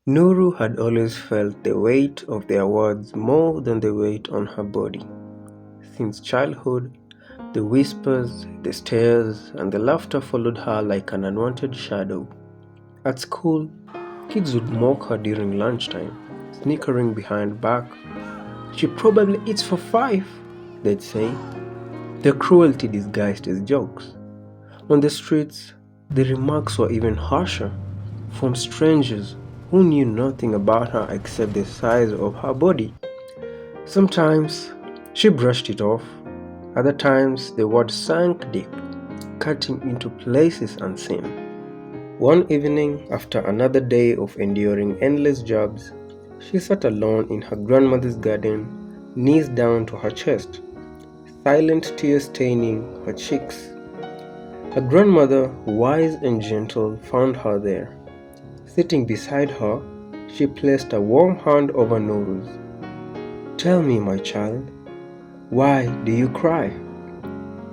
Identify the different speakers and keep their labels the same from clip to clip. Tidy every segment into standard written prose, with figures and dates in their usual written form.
Speaker 1: Nuru had always felt the weight of their words more than the weight on her body. Since childhood, the whispers, the stares, and the laughter followed her like an unwanted shadow. At school, kids would mock her during lunchtime, snickering behind back. She probably eats for five, they'd say, their cruelty disguised as jokes. On the streets, the remarks were even harsher, from strangers who knew nothing about her except the size of her body. Sometimes she brushed it off, other times the word sank deep, cutting into places unseen. One evening, after another day of enduring endless jobs, she sat alone in her grandmother's garden, knees down to her chest, silent tears staining her cheeks. Her grandmother, wise and gentle, found her there. Sitting beside her, she placed a warm hand over Noru's. "Tell me, my child, why do you cry?"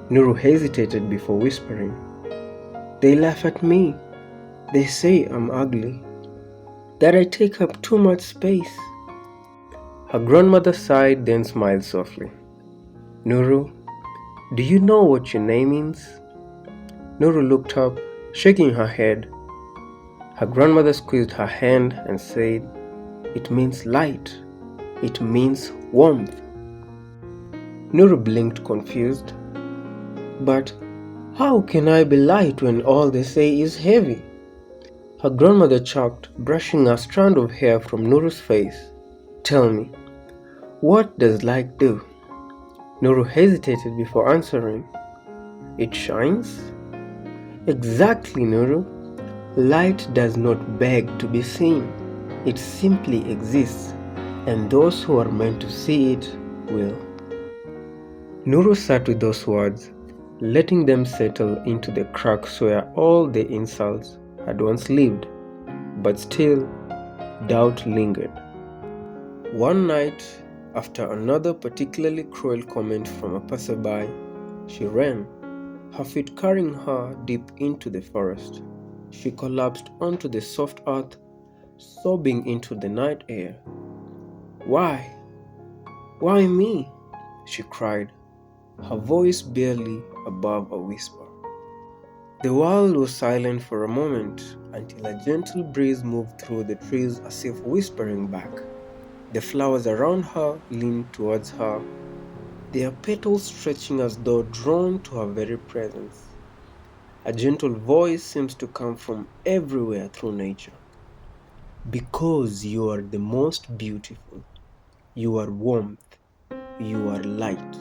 Speaker 1: Nuru hesitated before whispering. "They laugh at me. They say I'm ugly, that I take up too much space." Her grandmother sighed, then smiled softly. "Nuru, do you know what your name means?" Nuru looked up, shaking her head. Her grandmother squeezed her hand and said, "It means light. It means warmth." Nuru blinked, confused. "But how can I be light when all they say is heavy?" Her grandmother choked, brushing a strand of hair from Nuru's face. "Tell me, what does light do?" Nuru hesitated before answering. "It shines?" "Exactly, Nuru. Light does not beg to be seen. It simply exists, and those who are meant to see it will." Nuru sat with those words, letting them settle into the cracks where all the insults had once lived, but still doubt lingered. One night, after another particularly cruel comment from a passerby, she ran, her feet carrying her deep into the forest. She collapsed onto the soft earth, sobbing into the night air. "Why? Why me?" she cried, her voice barely above a whisper. The world was silent for a moment until a gentle breeze moved through the trees as if whispering back. The flowers around her leaned towards her, their petals stretching as though drawn to her very presence. A gentle voice seems to come from everywhere through nature. "Because you are the most beautiful. You are warmth. You are light."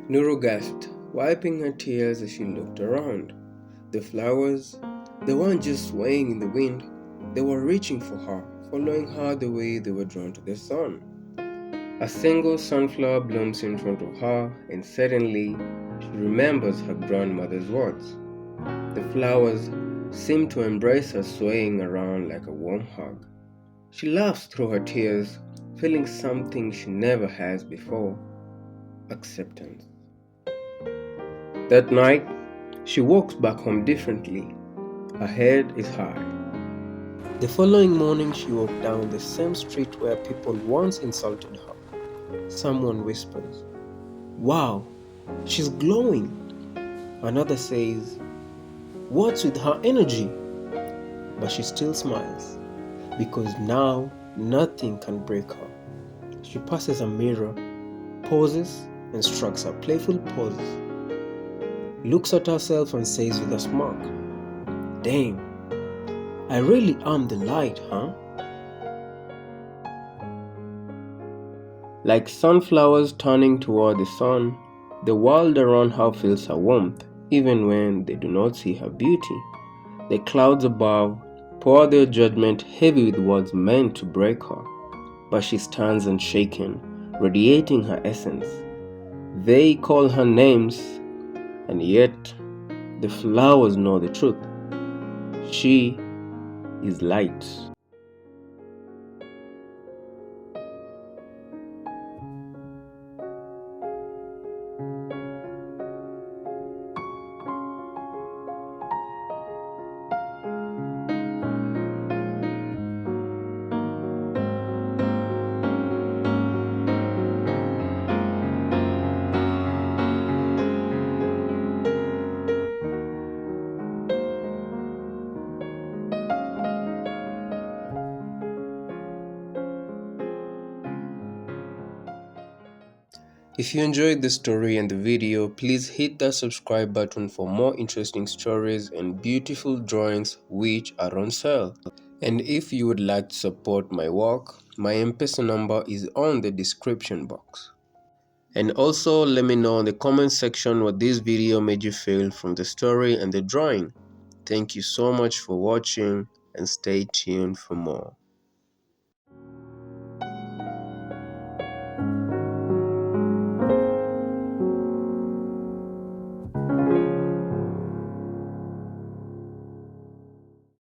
Speaker 1: Nuru gasped, wiping her tears as she looked around. The flowers, the ones just swaying in the wind, they were reaching for her, following her the way they were drawn to the sun. A single sunflower blooms in front of her, and suddenly she remembers her grandmother's words. The flowers seem to embrace her, swaying around like a warm hug. She laughs through her tears, feeling something she never has before: acceptance. That night, she walks back home differently. Her head is high. The following morning, she walked down the same street where people once insulted her. Someone whispers, "Wow, she's glowing." Another says, "What's with her energy?" But she still smiles, because now nothing can break her. She passes a mirror, pauses, and strikes a playful pose. Looks at herself and says with a smirk, "Damn, I really am the light, huh?" Like sunflowers turning toward the sun, the world around her feels her warmth, even when they do not see her beauty. The clouds above pour their judgment heavy with words meant to break her, but she stands unshaken, radiating her essence. They call her names, and yet the flowers know the truth. She is light. If you enjoyed the story and the video, please hit that subscribe button for more interesting stories and beautiful drawings which are on sale. And if you would like to support my work, my M-Pesa number is on the description box. And also let me know in the comment section what this video made you feel from the story and the drawing. Thank you so much for watching and stay tuned for more.